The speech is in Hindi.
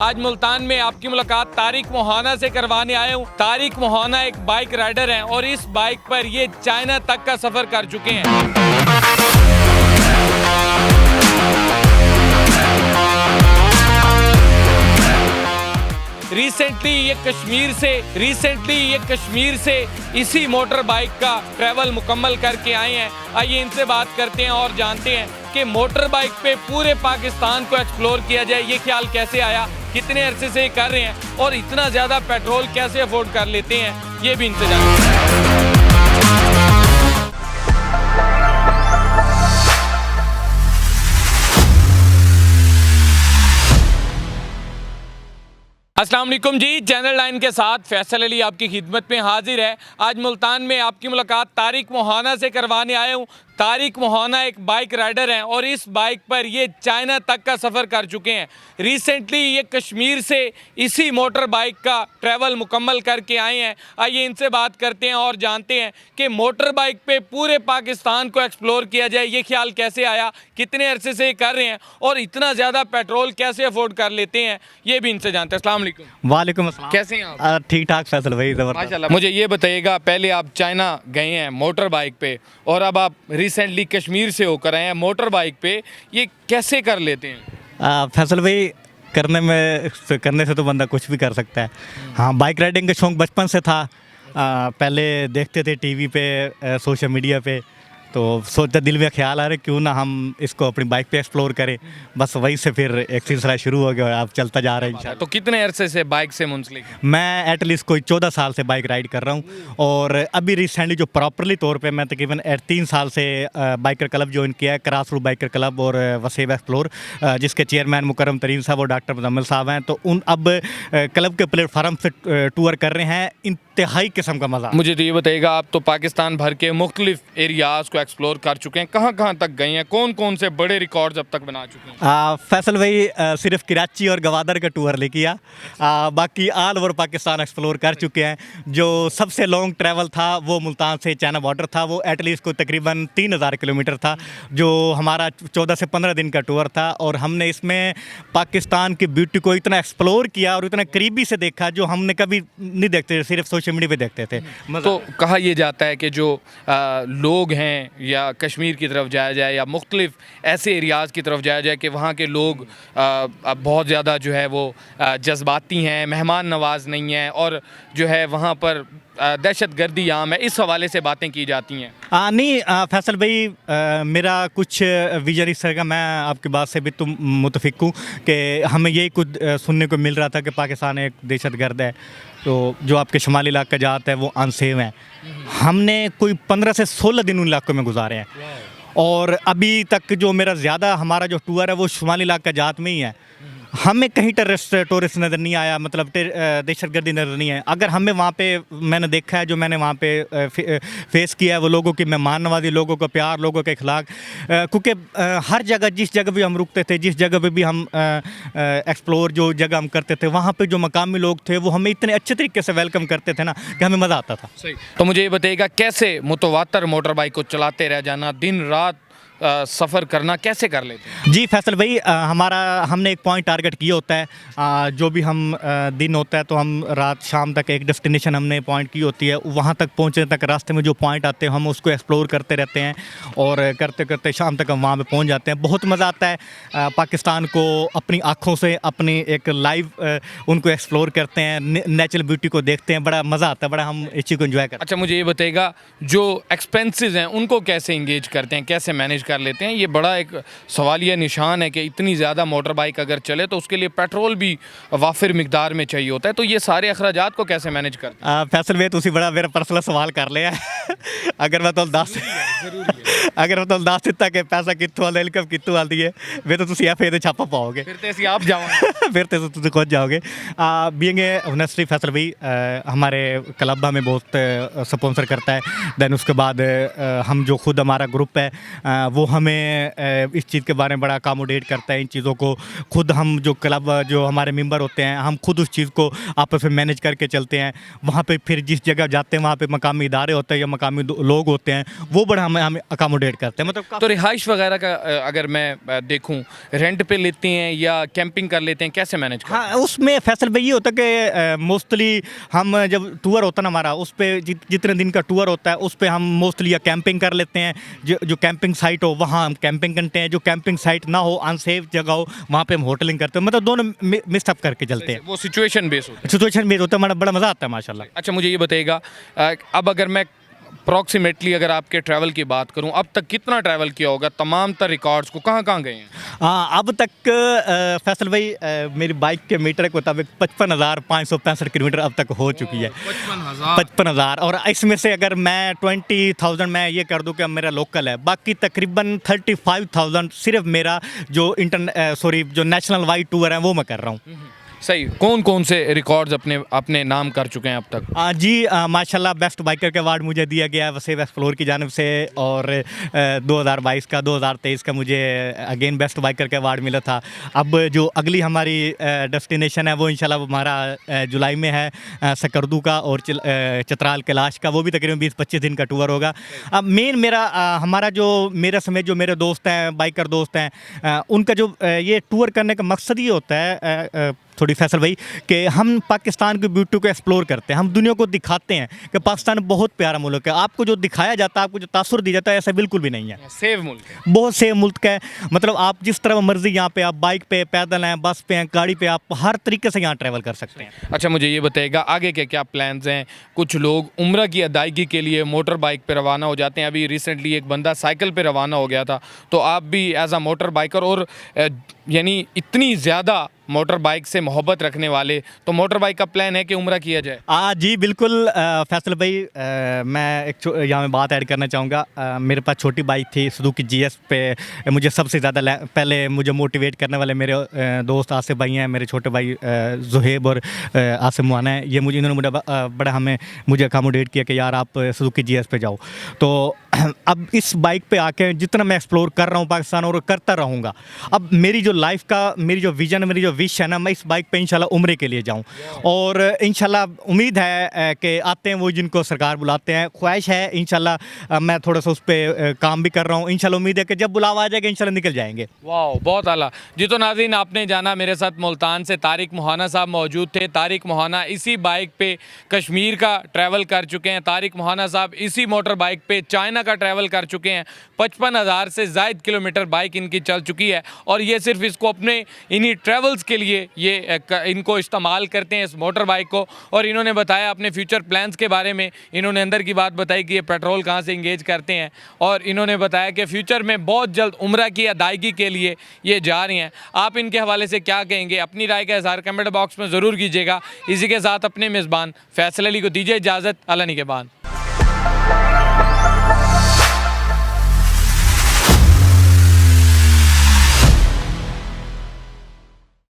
आज मुल्तान में आपकी मुलाकात तारिक मोहाना से करवाने आए हूँ। तारिक मोहाना एक बाइक राइडर हैं और इस बाइक पर ये चाइना तक का सफर कर चुके हैं। रिसेंटली ये कश्मीर से इसी मोटर बाइक का ट्रैवल मुकम्मल करके आए हैं। आइए इनसे बात करते हैं और जानते हैं कि मोटर बाइक पे पूरे पाकिस्तान को एक्सप्लोर किया जाए, ये ख्याल कैसे आया, कितने अरसे से ये कर रहे हैं और इतना ज़्यादा पेट्रोल कैसे अफोर्ड कर लेते हैं, ये भी इनसे जानते हैं। अस्सलाम वालेकुम जी, चैनल 9 के साथ फैसल अली आपकी खिदमत में हाजिर है। आज मुल्तान में आपकी मुलाकात तारिक मोहाना से करवाने आए हूँ। तारिक मोहाना एक बाइक राइडर हैं और इस बाइक पर ये चाइना तक का सफ़र कर चुके हैं। रिसेंटली ये कश्मीर से इसी मोटर बाइक का ट्रैवल मुकम्मल करके आए हैं। आइए इनसे बात करते हैं और जानते हैं कि मोटर बाइक पे पूरे पाकिस्तान को एक्सप्लोर किया जाए, ये ख्याल कैसे आया, कितने अरसे से ये कर रहे हैं और इतना ज़्यादा पेट्रोल कैसे अफोर्ड कर लेते हैं, ये भी इनसे जानते हैं। अस्सलाम वालेकुम। वालेकुम अस्सलाम। कैसे हैं आप? ठीक ठाक फैसल भाई, ज़बरदस्त। माशाल्लाह। मुझे ये बताइएगा, पहले आप चाइना गए हैं मोटर बाइक पे और अब आप रिसेंटली कश्मीर से होकर आए हैं मोटर बाइक पे, ये कैसे कर लेते हैं? फैसल भाई, करने से तो बंदा कुछ भी कर सकता है। हाँ, बाइक राइडिंग का शौक़ बचपन से था। पहले देखते थे टीवी पे, सोशल मीडिया पे, तो सोचा दिल में ख्याल आ रहा क्यों ना हम इसको अपनी बाइक पे एक्सप्लोर करें। बस वहीं से फिर एक सिलसिला शुरू हो गया और अब चलता जा रहा है इंशाल्लाह। तो कितने अरसे से बाइक से मुंसलिक हैं? मैं एटलीस्ट कोई 14 साल से बाइक राइड कर रहा हूँ और अभी रिसेंटली जो प्रॉपरली तौर पे मैं तकरीबन 3 साल से बाइकर क्लब ज्वाइन किया है, क्रास रूट बाइकर क्लब और वसीब एक्सप्लोर, जिसके चेयरमैन मुकर्रम तरीन साहब और डॉक्टर मुजम्मिल साहब हैं। तो उन अब क्लब के प्लेटफार्म से टूर कर रहे हैं। इंतहाई किस्म का मज़ा। मुझे तो ये बताइएगा, आप तो पाकिस्तान भर के मुख्तलिफ एरियाज़ को एक्सप्लोर कर चुके हैं, कहाँ कहाँ तक गए हैं, कौन कौन से बड़े रिकॉर्ड्स अब तक बना चुके हैं? फैसल भाई, सिर्फ कराची और गवादर का टूर ले किया, बाकी ऑल ओवर पाकिस्तान एक्सप्लोर कर चुके हैं। जो सबसे लॉन्ग ट्रैवल था वो मुल्तान से चाइना बॉर्डर था, वो एटलीस्ट को तकरीबन 3000 किलोमीटर था, जो हमारा 14 से 15 दिन का टूर था। और हमने इसमें पाकिस्तान की ब्यूटी को इतना एक्सप्लोर किया और इतना करीबी से देखा जो हमने कभी नहीं देखते, सिर्फ सोशल मीडिया पे देखते थे। तो कहा यह जाता है कि जो लोग हैं, या कश्मीर की तरफ जाया जाए या मुख्तलिफ ऐसे एरियाज़ की तरफ जाया जाए कि वहाँ के लोग बहुत ज़्यादा जो है वो जज्बाती हैं, मेहमान नवाज नहीं हैं और जो है वहाँ पर दहशत गर्दी आम है, इस हवाले से बातें की जाती हैं। नहीं फैसल भाई, मेरा कुछ विजन इस तरह का, मैं आपकी बात से भी तुम मुतफिक हूँ कि हमें यही कुछ सुनने को मिल रहा था कि पाकिस्तान एक दहशत गर्द है, तो जो आपके शुमाली इलाके जाते हैं वो अनसेव हैं। हमने कोई 15 से 16 दिन उन इलाकों में गुजारे हैं और अभी तक जो मेरा ज़्यादा हमारा जो टूर है वो शुमाली इलाका जात में ही है। हमें कहीं टूरिस्ट नज़र नहीं आया, मतलब दहशतगर्दी नज़र नहीं है। अगर हमें वहाँ पे मैंने देखा है, जो मैंने वहाँ पे फेस किया है, वो लोगों की मेहमान नवाजी, लोगों का प्यार, लोगों के अखलाक, क्योंकि हर जगह, जिस जगह भी हम रुकते थे, जिस जगह पे भी हम एक्सप्लोर जो जगह हम करते थे, वहाँ पे जो मकामी लोग थे वो हमें इतने अच्छे तरीके से वेलकम करते थे ना कि हमें मज़ा आता था। सही। तो मुझे ये बताइएगा, कैसे मुतवातर मोटर बाइक को चलाते रह जाना, दिन रात सफ़र करना कैसे कर लेते हैं? जी फैसल भाई, हमने एक पॉइंट टारगेट किया होता है। जो भी हम दिन होता है तो हम रात शाम तक एक डेस्टिनेशन हमने पॉइंट की होती है, वहाँ तक पहुँचने तक रास्ते में जो पॉइंट आते हैं हम उसको एक्सप्लोर करते रहते हैं और करते करते शाम तक हम वहाँ पे पहुँच जाते हैं। बहुत मज़ा आता है पाकिस्तान को अपनी आँखों से, अपनी एक लाइव उनको एक्सप्लोर करते हैं, नेचुरल ब्यूटी को देखते हैं, बड़ा मज़ा आता है, बड़ा हम इस चीज़ को एंजॉय करते हैं। अच्छा, मुझे ये बताइएगा, जो एक्सपेंसेस हैं उनको कैसे इंगेज करते हैं, कैसे मैनेज कर लेते हैं? ये बड़ा एक सवालिया निशान है कि इतनी ज़्यादा मोटर बाइक अगर चले तो उसके लिए पेट्रोल भी वाफिर मिकदार में चाहिए होता है, तो ये सारे अखराजात को कैसे मैनेज करते हैं? फैसल भाई, तुसी बड़ा मेरा पर्सनल सवाल कर लिया अगर मैं तो दस ਦਿੱਤਾ कि पैसा कितों आंदा, इनकम कितों आती है, वे तो तुसी एफ ए छापा पाओगे, फिर तो आप जाओगे फिर तो तुम खुद जाओगे। बीइंग ए ऑनेस्टली फैसल भाई, हमारे क्लब हमें बहुत स्पॉन्सर करता है। दैन उसके बाद हम जो खुद हमारा ग्रुप है वो हमें इस चीज़ के बारे में बड़ा अकोमोडेट करता है। इन चीज़ों को खुद हम जो क्लब जो हमारे मेंबर होते हैं, हम खुद उस चीज़ को आपस में मैनेज करके चलते हैं। वहाँ पे फिर जिस जगह जाते हैं वहाँ पे मकामी इदारे होते हैं या मकामी लोग होते हैं, वो बड़ा हमें अकोमोडेट अपग्रेड करते हैं। मतलब तो रिहाइश वगैरह का अगर मैं देखूं, रेंट पे लेते हैं या कैंपिंग कर लेते हैं, कैसे मैनेज करते हैं? हाँ, उसमें फैसल भाई ये होता है कि मोस्टली हम जब टूर होता है ना हमारा, उस पे जितने दिन का टूर होता है उस पे हम मोस्टली या कैंपिंग कर लेते हैं। जो कैंपिंग साइट हो वहाँ हम कैंपिंग करते हैं, जो कैंपिंग साइट ना हो, अनसेफ जगह हो, वहाँ पे हम होटलिंग करते हैं। मतलब दोनों मिक्सअप करके चलते हैं। वो सिचुएशन बेस होता है। सिचुएशन में होता है, बड़ा मज़ा आता है माशाल्लाह। अच्छा, मुझे ये बताइएगा, अब अगर मैं अप्रॉक्सीमेटली अगर आपके ट्रैवल की बात करूं, अब तक कितना ट्रैवल किया होगा, तमाम तर रिकॉर्ड्स को कहाँ कहाँ गए हैं? हाँ, अब तक फैसल भाई मेरी बाइक के मीटर के मुताबिक 55,565 किलोमीटर अब तक हो चुकी है। 55,000। और इसमें से अगर मैं 20,000 मैं ये कर दूं कि अब मेरा लोकल है, बाकी तकरीबन 35,000 सिर्फ मेरा जो जो नेशनल वाइड टूर है वो मैं कर रहा हूँ। सही। कौन कौन से रिकॉर्ड्स अपने अपने नाम कर चुके हैं अब तक? जी माशाल्लाह बेस्ट बाइकर का अवार्ड मुझे दिया गया है वसीम एक्सप्लोर की जानिब से। और 2022 का 2023 का मुझे अगेन बेस्ट बाइकर का अवार्ड मिला था। अब जो अगली हमारी डेस्टिनेशन है वो इंशाल्लाह हमारा जुलाई में है, सकरदू का और चित्राल कैलाश का। वो भी तकरीबन 20-25 दिन का टूर होगा। अब मेन मेरा हमारा जो मेरे समेत जो मेरे दोस्त हैं, बाइकर दोस्त हैं, उनका जो ये टूर करने का मकसद ये होता है थोड़ी फैसल भाई, कि हम पाकिस्तान की ब्यूटी को एक्सप्लोर करते हैं, हम दुनिया को दिखाते हैं कि पाकिस्तान बहुत प्यारा मुल्क है। आपको जो दिखाया जाता है, आपको जो तासुर दिया जाता है, ऐसा बिल्कुल भी नहीं है। सेव मुल्क है, बहुत सेफ मुल्क है। मतलब आप जिस तरह मर्जी यहाँ पे, आप बाइक पे, पैदल हैं, बस पे हैं, गाड़ी पे, आप हर तरीके से यहाँ ट्रैवल कर सकते हैं। अच्छा, मुझे ये बताइएगा आगे के क्या प्लान्स हैं? कुछ लोग उम्रा की अदायगी के लिए मोटर बाइक पे रवाना हो जाते हैं। अभी रिसेंटली एक बंदा साइकिल पे रवाना हो गया था, तो आप भी एज अ मोटर बाइकर और यानी इतनी ज़्यादा मोटर बाइक से मोहब्बत रखने वाले, तो मोटर बाइक का प्लान है कि उम्रा किया जाए? जी बिल्कुल फैसल भाई, मैं एक यहाँ में बात ऐड करना चाहूँगा। मेरे पास छोटी बाइक थी सुजुकी GS पे। मुझे सबसे ज़्यादा पहले मुझे मोटिवेट करने वाले मेरे दोस्त आसिफ भाई हैं, मेरे छोटे भाई जुहेब और आसिफ मुआना है। ये इन्होंने बड़ा मुझे अकोमोडेट किया कि यार आप सुजुकी GS पे जाओ। तो अब इस बाइक पे आके जितना मैं एक्सप्लोर कर रहा हूँ पाकिस्तान और करता रहूँगा। अब मेरी जो लाइफ का मेरी जो विजन, मेरी जो विश है ना, मैं इस बाइक पे इंशाल्लाह उम्रे के लिए जाऊं। और इंशाल्लाह उम्मीद है कि आते हैं वो जिनको सरकार बुलाते हैं। ख्वाहिश है इंशाल्लाह, मैं थोड़ा सा उस पर काम भी कर रहा हूं। इंशाल्लाह उम्मीद है कि जब बुलावा आ जाएगा इंशाल्लाह निकल जाएंगे। वाह, बहुत आला जी। तो नाज़रीन, आपने जाना, मेरे साथ मुल्तान से तारिक मोहाना साहब मौजूद थे। तारिक मोहाना इसी बाइक पे कश्मीर का ट्रैवल कर चुके हैं। तारिक मोहाना साहब इसी मोटर बाइक पे चाइना का ट्रैवल कर चुके हैं। 55,000 से ज़ायद किलोमीटर बाइक इनकी चल चुकी है, और ये सिर्फ इसको अपने इन्हीं ट्रैवल्स के लिए ये इनको इस्तेमाल करते हैं, इस मोटर बाइक को। और इन्होंने बताया अपने फ्यूचर प्लान्स के बारे में। इन्होंने अंदर की बात बताई कि ये पेट्रोल कहाँ से इंगेज करते हैं, और इन्होंने बताया कि फ्यूचर में बहुत जल्द उम्रा की अदायगी के लिए ये जा रही हैं। आप इनके हवाले से क्या कहेंगे? अपनी राय का इज़हार कमेंट बॉक्स में ज़रूर कीजिएगा। इसी के साथ अपने मेज़बान फैसल अली को दीजिए इजाज़त। अल्लाह निगहबान।